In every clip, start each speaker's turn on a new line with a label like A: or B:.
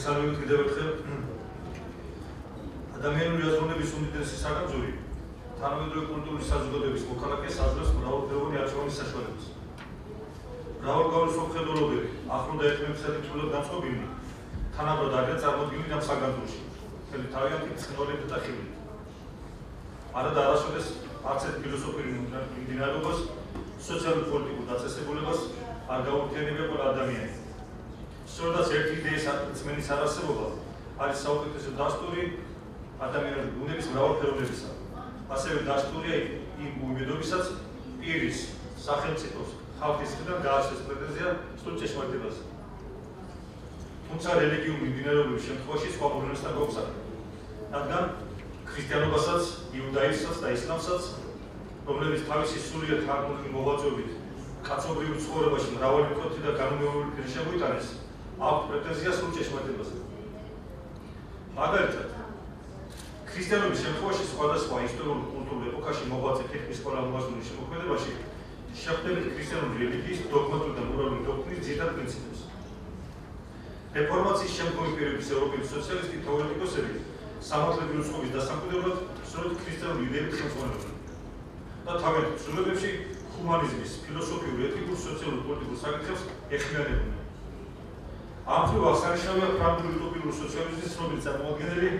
A: მოგესალმებით კიდევ ერთხელ. ადამიანური აზროვნების უდიდესი საგანძური თანამედროვე კულტურის საზოგადოების მოქალაქეს აძლევს მრავალფეროვანი არჩევანის საშუალებას. მრავალგვარი სამხედროებები ახლო და ერთმანეთისგან თბილად განწყობილნი თანაბრად არიან წარმოდგენილი ამ საგანძურში, მთელი თავიანთი ცხენოებით და ხილით. არა და არასოდეს არც ერთ ფილოსოფიურ მიმდინარეობას, სოციალურ-პოლიტიკურ დაწესებულებას არ გაუერთიანებია ყველა ადამიანი. სწორედაც ერთი იდეის რწმენის არარსებობა არის საუკეთესო დასტური ადამიანური ბუნების მრავალფეროვნებისა. ასევე დასტურია იმ უიმედობისაც პირის, სახელმწიფოს, ხალხის მხრიდან გააჩნდეს პრეტენზია სრულ ჭეშმარიტებაზე. თუმცა რელიგიურ მიმდინარეობების შემთხვევაში სხვა პრობლემებთან გვაქვს, რადგან ქრისტიანობასაც, იუდაიზმსაც და ისლამსაც, რომლებიც თავისი სულიერ თარგმნილი მოღვაწეობით კაცობრიურ ცხოვრებაში მრავალი მკოთი და განუმეორებელი ფერი შემოიტანეს, აქვს პრეტენზია სრულ ჭეშმარიტებაზე. მაგალითად, ქრისტიანობის შემთხვევაში სხვადასხვა ისტორიულ კულტურულ ეპოქაში მოღვაწე თითქმის ყველა მოაზროვნე შემოქმედებაში შეხვდებით ქრისტიანული რელიგიის დოგმატური და მორალური დოქტრინის ძირითად პრინციპებს. რეფორმაციის შემდგომი პერიოდის ევროპელი სოციალისტი თეორეტიკოსები სამართლებრივი უწყობის დასამკვიდრებლად სწორედ ქრისტიანული იდეებით ხელმძღვანელობდნენ და თავიანთ ცნობებში ჰუმანიზმის, ფილოსოფიურ, ეთიკურ, სოციალურ-პოლიტიკურ საკითხებს ეხმიანებოდნენ. ამ მხრივ აღსანიშნავია ფრანგული უტოპიური სოციალიზმის ცნობილი წარმომადგენელი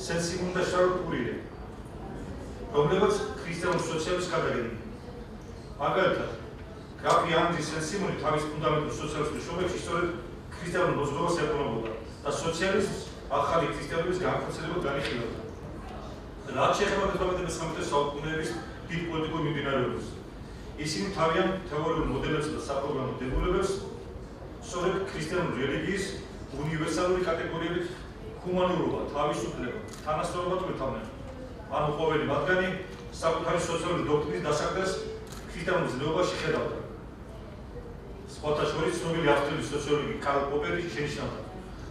A: სენ-სიმონ და შარლ ფურიე, რომლებიც ქრისტიანულ სოციალიზმს გადაგებდნენ. მაგალითად, გრაფი ანდრი სენ-სიმონი თავის ფუნდამენტურ სოციალისტურ შრომებში სწორედ ქრისტიანულ მოძღვრებას ეყრდნობოდა და სოციალიზმს ახალი ქრისტიანობის განხორციელებად განიხილავდა. რაც შეეხება 19 საუკუნეების დიდ პოლიტიკურ მიმდინარეობებს, ისინი თავიანთ თეორიულ მოდელებსა და საპროგრამო დებულებებს სწორედ ქრისტიანული რელიგიის უნივერსალური კატეგორიებით ჰუმანურობა, თავისუფლება, თანასწორობა თვლითამდნენ. ანუ ყოველი მათგანი საკუთარი სოციალური დოქტრინის დასაყრდას ქრისტიანულ ძლეობაში ხედავდა. სხვათა შორის ცნობილი ავსტრიის სოციოლოგი კარლ პოპერი შენიშნავდა,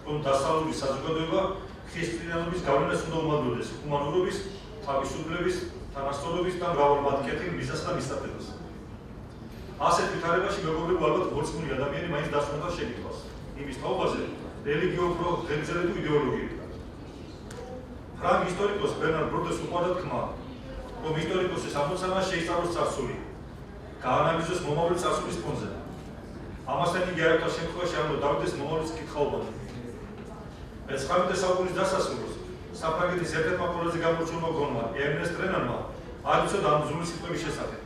A: რომ დასავლური საზოგადოება ქრისტიანობის გავლენას უნდა უმადროდეს ჰუმანურობის, თავისუფლების, თანასწორობის და მრავალმადკეთილ მიზანს და მისწრაფებას. ასეთ ვითარებაში მეგობრებო ალბათ მორწმუნე ადამიანი მაინც დასვენდა შეკითხვას იმის თაობაზე რელიგია უფრო ღენძრე თუ იდეოლოგია. ფრანგ ისტორიკოს ბერნარ ბროდეს უყვარდა თქმა, რომ ისტორიკოსის ამოცანა შეისწავლოს წარსული, გაანალიზოს მომავალი წარსულის ფონზე. ამასთან იგი არაერთგვარ შემთხვევაში არ უნდა დავიდეს მომავლის კითხაობაზე. მე-19 საუკუნის დასასრულს საფრანგეთის ერთ-ერთმა ყველაზე გამორჩეულმა გონმა ერნესტ რენანმა არ იცოდა ამ ბრძოლის სიტყვების შესახებ.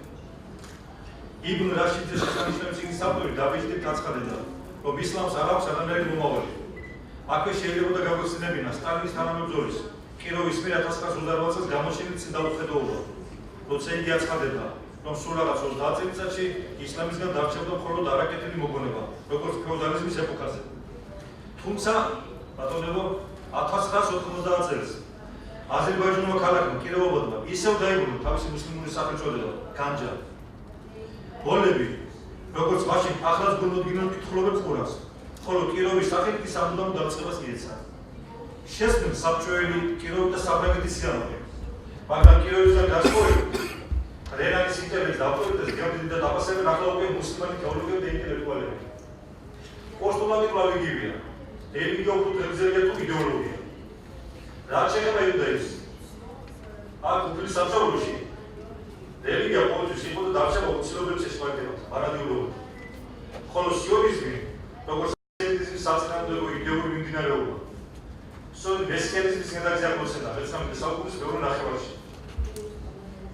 A: იბნ რაშიდის შესანიშნავი წიგნის ავტორი დაბეჭდით აცხადებდა, რომ ისლამს არ აქვს არანაირი მომავალი. აქვე შეიძლებოდა გაგვეხსენებინა სტალინის თანამებრძოლის კიროვის მიერ 1928 წელს გამოჩენილი წინდაუხედოობა, როცა იგი აცხადებდა, რომ სულ რაღაც 30 წელიწადში ისლამისგან დარჩებოდა მხოლოდ არაკეთილი მოგონება, როგორც ფეოდალიზმის ეპოქაზე. თუმცა, ბატონებო, 1990 წელს აზერბაიჯანულმა ქალაქმა კიროვობადმა ისევ დაიბრუნა თავისი მუსლიმური სახელწოდება განჯა. ბოლები, როგორც მაშინ ახლაც გულმოდგინელ კითხულობებს ყურავს, ხოლო კიროვის სახელით კი სამუდამო დაწყებას მიეცა. შესწრებ საბჭოელი კიროვი და საფრანგეთის სიამოვნე, მაგრამ კიროვისგან განსხვავებით, რენანის ინტერესს და ავტორიტეტს გემდიდ და დაფასებენ ახლა უკვე მუსლიმანი თეოლოგები და ინტელექტუალები. პოსტულატი კვლავ იგივეა, რელიგია უფრო ღენძრეა თუ იდეოლოგია. რაც შეეხება იუდაიზმს, აქ უფლის სამსახურში რელიგია ყოველთვის იყო და დარჩება უცნობელი ჭეშმარიტებად, არადიულობით. ხოლო სიონიზმი, როგორც ანტისემიტიზმის საწინააღმდეგო იდეური მიმდინარეობა, სწორედ მესხეთიზმის გადაგზა აღმოცენდა მე-19 საუკუნის მეორე ნახევარში.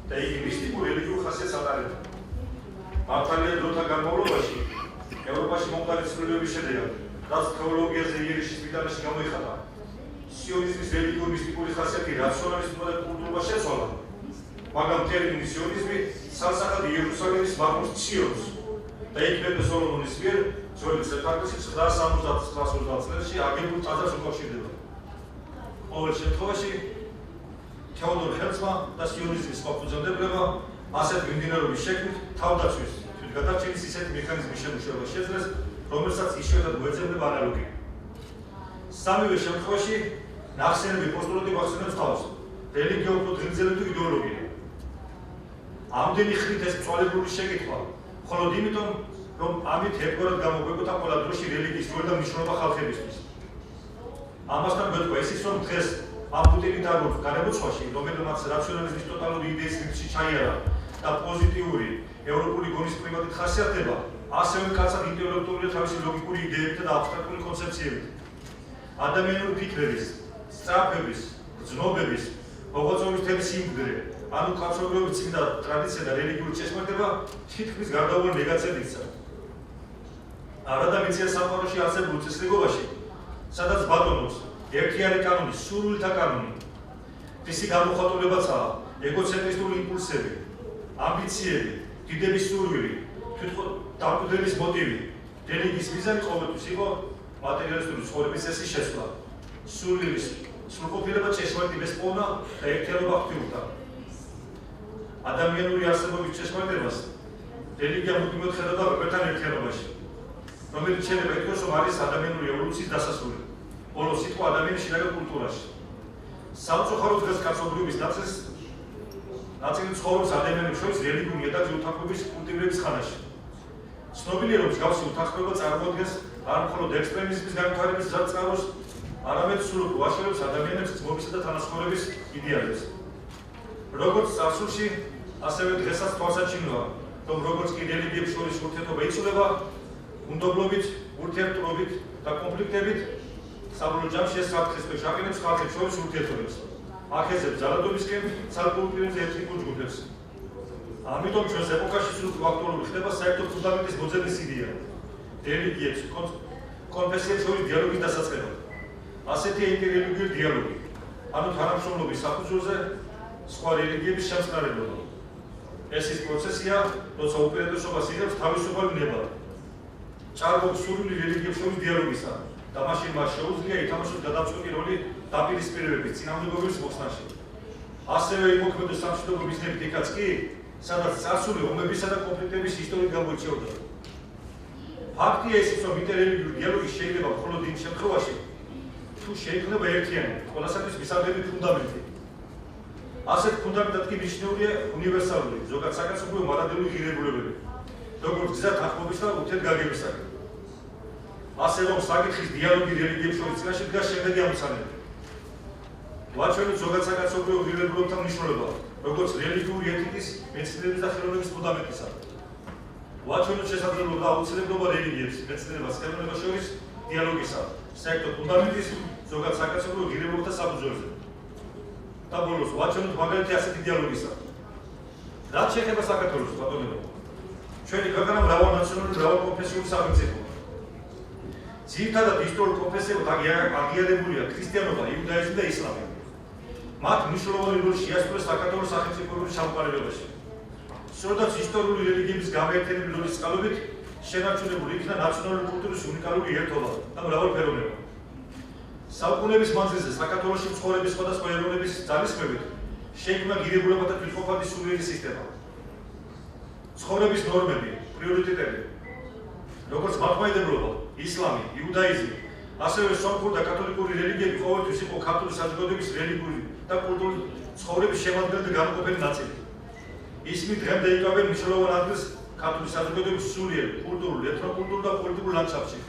A: და იგი მისტიკურ რელიგიურ ხასიათს ატარებდა. მართალია დროთა განმავლობაში ევროპაში მომხდარი ცვლილებების შედეგად, რაც თეოლოგიაზე იერიშის მიტანაში გამოიხატა, სიონიზმის რელიგიურ მისტიკური ხასიათი რაციონალიზმმა და კულტურულმა შეცვალა. მაგრამ ტერმინი სიონიზმი სასახად იერუსალიმის მაღლობს ციონს და იქნებ სოლომონის მიერ ძველი წელთაღრიცხვის 970 წელს აგებულ ტაძარს უკავშირდება. ყოველ შემთხვევაში თეოდორ ჰერცმა და სიონიზმის ფუძემდებლებმა ასეთ მიმდინარეობის შექმნით თავდაცვის თვითგადარჩენის ისეთი მექანიზმის შემუშავება შეძლეს, რომელსაც იშვიათად მოეძებნება ანალოგია. სამივე შემთხვევაში ნახსენები პოსტულატი გვახსენებს თავს, რელიგია უფრო ღენძრე თუ იდეოლოგია. ამდენი ხნით ეს მწვალებლური შეკითხვა, მხოლოდ იმიტომ, რომ ამით ერთგვარად გამოგვეკოთა ყველა დროში რელიგიის როლი და მნიშვნელობა ხალხებისთვის. ამასთან გვეთქვა ისიც, რომ დღეს ამ უტილიტარულ განებუცხვაში, რომელმაც რაციონალიზმის ტოტალური იდეის რიცხვი ჩაიარა და პოზიტიური ევროპული გონის პრივატით ხასიათდება, ასევე მკაცრად ინტელექტუალური თავისი ლოგიკური იდეებით და აბსტრაქტული კონცეფციებით. ადამიანური ფიქრების, სწრაფების, გრძნობების, მოღვაწეობის თემის სიმდიდრე, ანუ კაცობრიობის წმინდა ტრადიცია და რელიგიური წესმოქმედება თითქმის გარდაუვალ ნეგაციად იქცა. არადა მიწია სამყაროში არსებულ წესრიგობაში, სადაც ბატონობს ერთიანი კანონი, სურვილთა კანონი. მისი გამოხატულებაცაა ეგოცენტრისტული იმპულსები, ამბიციები, დიდების სურვილი, თვითონ დამკვიდრების მოტივი. რელიგიის მიზანი ყოველთვის იყო მატერიალისტური ცხოვრების წესის შესვლა, სურვილის სრულყოფილება ჭეშმარიტი ბესპოვნა და ერთიანობა ღვთიურთან. ადამიანური არსებობის ჭეშმარიტებას რელიგია მუდმივად ხედავდა ქვეყნთან ერთიანობაში, რომელიც შეიძლება ითქვას, რომ არის ადამიანური ევოლუციის დასასრული. ბოლო სიტყვა ადამიანის შინაგან კულტურაში. სამწუხაროდ დღეს კაცობრიობის ნაწილი ცხოვრობს ადამიანებს შორის რელიგიური იატაკის უთანხმოების კულტივირების ხანაში. ცნობილია, რომ მსგავსი უთანხმოება წარმოადგენს არ მხოლოდ ექსტრემიზმის განვითარების ძარცკაროს, არამედ სრულად უაშერებს ადამიანებს ძმობისა და თანაცხოვრების იდეალებს. როგორც წარსულში, ასევე დღესაც თვალსაჩინოა, რომ როგორც კი რელიგიებს შორის ურთიერთობა იცვლება, უნდობლობით, ურთიერთობით და კონფლიქტებით, საბოლოო ჯამში ეს საფრთხეს ქვეშ აყენებს ხალხებს შორის ურთიერთობებს, ახეზებს ძალადობისკენ სარკულტურიზმის ეთნიკურ ჯგუფებს. ამიტომ ჩვენს ეპოქაში სრულად აქტუალური ხდება საერთო ფუნდამენტის მოძებნის იდეა, რელიგიებს, კონფესიებს შორის დიალოგის დასაწყებად. ასეთი ინტერრელიგიური დიალოგი, ანუ თანამშრომლობის საფუძველზე სხვა რელიგიების შემწყნარებლობა. ეს ის პროცესია, როცა უპირატესობას იღებს თავისუფალი ნება. ჭარბობს სურვილი რელიგიებს შორის დიალოგისა და მაშინ მას შეუძლია ითამაშოს გადამწყვეტი როლი დაპირისპირებების წინააღმდეგობის მოხსნაში. ასევე იმოქმედოს სამშვიდობო მიზნებით იქაც კი, სადაც წარსული ომებისა და კონფლიქტების ისტორია გამოირჩეოდა. ფაქტია ისიც, რომ ინტერრელიგიური დიალოგი შეიძლება მხოლოდ იმ შემთხვევაში, თუ შეიქმნება ერთიანი, ყველასათვის მისაღები ფუნდამენტი. ასეთ ფუნდამენტად კი მიჩნეულია უნივერსალური, ზოგად საკაცობრიო მარადიული ღირებულებები, როგორც გზა თანხმობის და ურთიერთგაგებისაკენ. ასე რომ საკითხის დიალოგი რელიგიებს შორის წინაშე დგას შემდეგი ამოცანები. ვაჩვენოთ ზოგად საკაცობრიო ღირებულებათა მნიშვნელობა, როგორც რელიგიური ეთიკის, მეცნიერების და ხელოვნების ფუნდამენტისა. ვაჩვენოთ შესაძლებლობა და აუცილებლობა რელიგიებს, მეცნიერებას, ხელოვნებას შორის დიალოგისა, საერთო ფუნდამენტის, ზოგად საკაცობრიო ღირებულებათა საფუძველზე. და ბოლოს ვაჩვენოთ მაგალითი ასეთი დიალოგისა. რაც შეეხება საქართველოს ბატონებო, ჩვენი ქვეყანა მრავალნაციონალური, მრავალკონფესიური სახელმწიფოა. ძირითადად ისტორიულ კონფესიებად აღიარებულია ქრისტიანობა, იუდაიზმი და ისლამი. მათ მნიშვნელოვანი როლი შეასრულეს საქართველოს სახელმწიფოებრივ ჩამოყალიბებაში. სწორედაც ისტორიული რელიგიების გამაერთიანებელი როლის წყალობით შენარჩუნებული იქნა ნაციონალური კულტურის უნიკალური ერთობა და მრავალფეროვნება. საუკუნეების მანძილზე საქართველოში მცხოვრების სხვადასხვა ეროვნების ძალისხმევით შეიქმნა ღირებულებათა თვითმყოფადი სულიერი სისტემა. ცხოვრების ნორმები, პრიორიტეტები, როგორც მართლმადიდებლობა, ისლამი, იუდაიზმი, ასევე სომხური და კათოლიკური რელიგიები ყოველთვის იყო ქართული საზოგადოების რელიგიური და კულტურული ცხოვრების შემადგენელი და განუყოფელი ნაწილი. ისინი დღემდე იკავებენ მნიშვნელოვან ადგილს ქართული საზოგადოების სულიერ, კულტურულ, ეთნოკულტურულ და პოლიტიკურ ლანდშაფტში.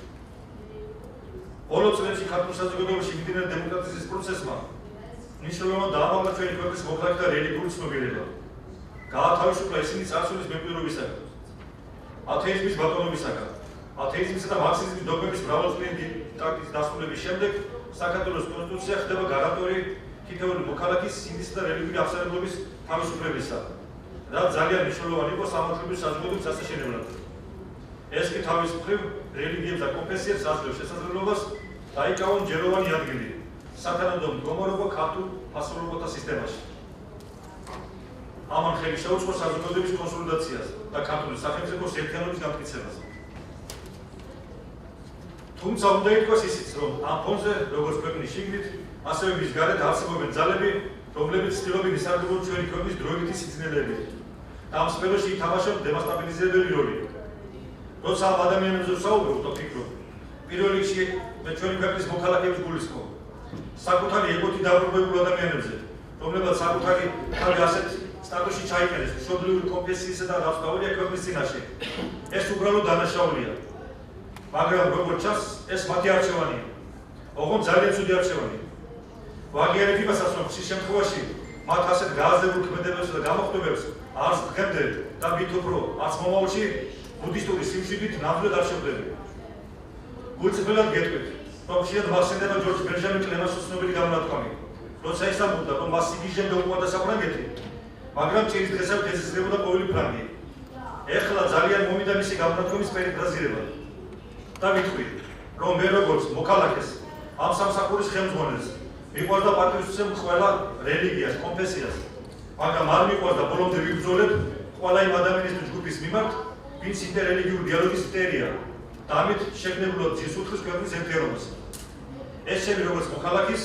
A: ბოლო წლებში ქართულ საზოგადოებაში მიმდინარე დემოკრატიზაციის პროცესმა მნიშვნელოვნად დაამაღლა ჩვენი ქვეყნის მოქალაქე და რელიგიური ცნობიერება. გაათავისუფლა ისინი წარსულის მემკვიდრეობისაგან, ათეიზმის ბატონობისაგან. ათეიზმისა და მარქსიზმის დოგმების მრავალწლიანი დიქტატის დასრულების შემდეგ საქართველოს კონსტიტუცია ხდება გარანტორი თითოეული მოქალაქის სინდისა და რელიგიური აღსარებლობის თავისუფლებისა, რაც ძალიან მნიშვნელოვანი იყო სამართლებრივი საზოგადოების დასაშენებლად. ეს კი თავის მხრივ რელიგიებს და კონფესიებს აძლევს შესაძლებლობას დაიკავონ ჯეროვანი ადგილი სათანადო მდგომარეობა ქართულ ფასეულობათა სისტემაში. ამან ხელი შეუწყო საზოგადოების კონსოლიდაციას და ქართული სახელმწიფოს ერთიანობის განმტკიცებას. თუმცა უნდა ითქვას ისიც, რომ ამ ფონზე, როგორც ქვეყნის შიგნით, ასევე მის გარეთ არსებობენ ძალები, რომლებიც ცდილობენ ისარგებლონ ჩვენი ქვეყნის დროებითი სიძნელეებით და ამ სფეროში ითამაშონ დემასტაბილიზებელი როლი. როცა ამ ადამიანებზე ვსაუბრობ და ვფიქრობ, პირველ რიგში მე ჩვენი ქვეყნის მოქალაქეებს გულისხმობ, საკუთარი ეგოთი დაბრუნებულ ადამიანებზე, რომლებსაც საკუთარი თავი ასეთ სტატუსში ჩაიყენეს მშობლიური კონფესიისა და რასტაურია ქვეყნის წინაშე. ეს უბრალოდ დანაშაულია. მაგრამ როგორც ჩანს, ეს მათი არჩევანია. ოღონდ ძალიან ცუდი არჩევანი. ვაგიანები მასაცნობ ხშირ შემთხვევაში მათ ასეთ გააზრებულ ქმედებებს და გამოხმობებს არც დღემდე და მით უფრო არც მომავალში ბუდისტური სიმშვიდით ნამდვილად არ შევხვდები. გულწრფელად გეტყვით, რომ ხშირად მახსენდება ჯორჯ ბენჯამინ კლემანსის ცნობილი გამონათქვამი, როცა ისამბულდა, რომ მას სიგიჟემდე უყვარდა საფრანგეთი, მაგრამ ჭირის დღესავ ეზიზღებოდა ყოველი ფრანგი. ეხლა ძალიან მომიდა მისი გამონათქვამის პერიფრაზირება და ვიტყვით, რომ მე როგორც მოქალაქეს ამ სამსახურის ხელმძღვანელს მიყვარდა პატრიოტიზმი ყველა რელიგიას, კონფესიას, მაგრამ არ მიყვარდა ბოლომდე ვიბრძოლებ ყველა იმ ადამიანის ჯგუფის მიმართ, ვინც ინტერრელიგიური დიალოგის მტერია და ამით შეგნებულად ძირს უთხრის ქვეყნის ერთიანობას. ეს ჩემი როგორც მოქალაქის,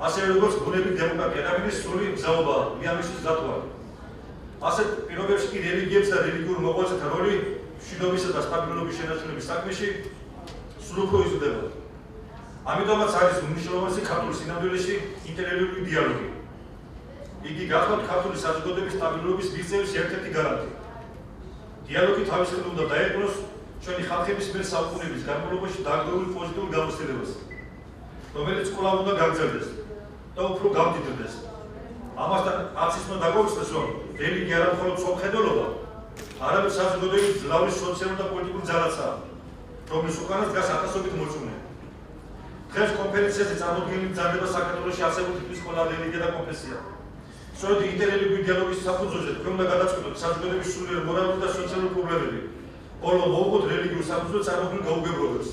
A: ასევე როგორც ბუნებით დემოკრატია ადამიანის სრული მგზავრობაა მიანიშვის დათვალ. ასეთ პირობებში კი რელიგიებს და რელიგიურ მოღვაწეთა როლი მშვიდობისა და სტაბილურობის შენარჩუნების საქმეში სულ უფრო იზრდება. ამიტომაც არის უმნიშვნელოვანესი ქართული სინამდვილეში ინტერრელიგიური დიალოგი. იგი გახლავთ ქართული საზოგადოების სტაბილურობის მიღწევის ერთ-ერთი გარანტი. დიალოგი თავის მხრივ უნდა დაეყროს ჩვენი ხალხების მიერ საუკუნეების განმავლობაში დაგვეული პოზიტიურ გამოცდილებას, რომელიც კვლავ უნდა გაგრძელდეს და უფრო გამდიდრდეს. ამასთან არც ის უნდა დაგვეცნოს, რომ რელიგია არა მხოლოდ სამხედველობა, არამედ საზოგადოების ძლავრი სოციალური და პოლიტიკური ძალაცაა, რომლის უკანას დგას ათასობით მოწმე. დღეს კონფერენციაზე წარმოდგენილი ბრძანდება საქართველოში არსებული ტიპის ყველა რელიგია და კონფესია. სწორედ ინტერრელიგიური დიალოგის საფუძველზე თქვენ უნდა გადაწყვეტოთ საზოგადოების სულიერ მორალური და სოციალური პრობლემები, ბოლო მოუღოთ რელიგიურ საფუძველზე წარმოქმნილ გაუგებრობებს.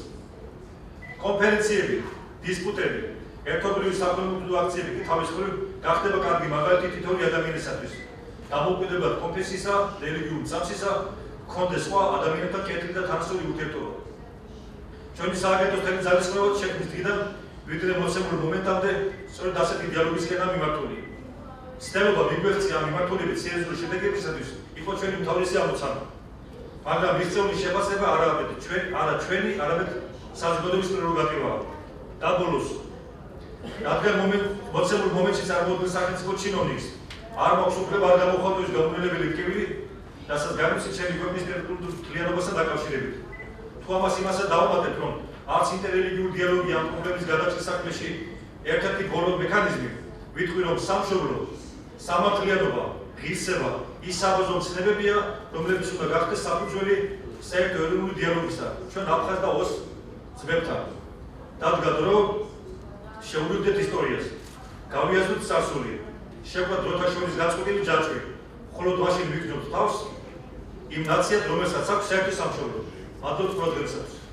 A: კონფერენციები, დისპუტები, ერთობლივი საკონფლიქტო აქციები კი თავის მხრივ გახდება კარგი მაგალითი თითოეული ადამიანისათვის. დამოუკიდებლად კონფესიისა, რელიგიურ წამსისა, გქონდეს სხვა ადამიანებთან კეთილი და თანასწორი ურთიერთობა. ჩვენი სააგენტოს თემი ძალისხმევად შექმნის დღიდან ვიდრე მოცემულ მომენტამდე სწორედ ასეთი დიალოგისკენაა მიმართული. ცდილობა მიგვეღწია ამ მიმართულებით სერიოზული შედეგებისათვის იყო ჩვენი უმთავრესი ამოცანა. მაგრამ მიღწეული შეფასება არა ჩვენი, არამედ საზოგადოების პრეროგატივაა. და ბოლოს, რადგან მოცემულ მომენტში წარმოადგენს სახელმწიფო ჩინოვნიკს, არ მაქვს უფლება არ გამოხატოს გამოვლენებელი რკინიგზელი, რასაც განვიცით ჩემი ქვეყნის ტერიტორიულ მთლიანობასთან დაკავშირებით. თუ ამას იმასაც დავუმატებთ, რომ არც ინტერრელიგიური დიალოგი ამ პრობლემის გადაჭრის საქმეში ერთ-ერთი ბოლო მექანიზმი, ვიტყვი, რომ სამშობლო, სამართლიანობა, ღირსება ის საბაზო მცნებებია, რომლებიც უნდა გახდეს საფუძველი საერთო ეროვნული დიალოგისა ჩვენ აფხაზ და ოს ძმებთან. დადგა დრო, შევუვიდეთ ისტორიას, გავიაზროთ წარსული, შევხვდეთ დროთა შორის გაწყვეტილი ჯაჭვი, მხოლოდ მაშინ ვიგრძნობთ თავს იმ ნაციად, რომელსაც აქვს საერთო სამშობლო. მადლობთ ყურადღებისათვის.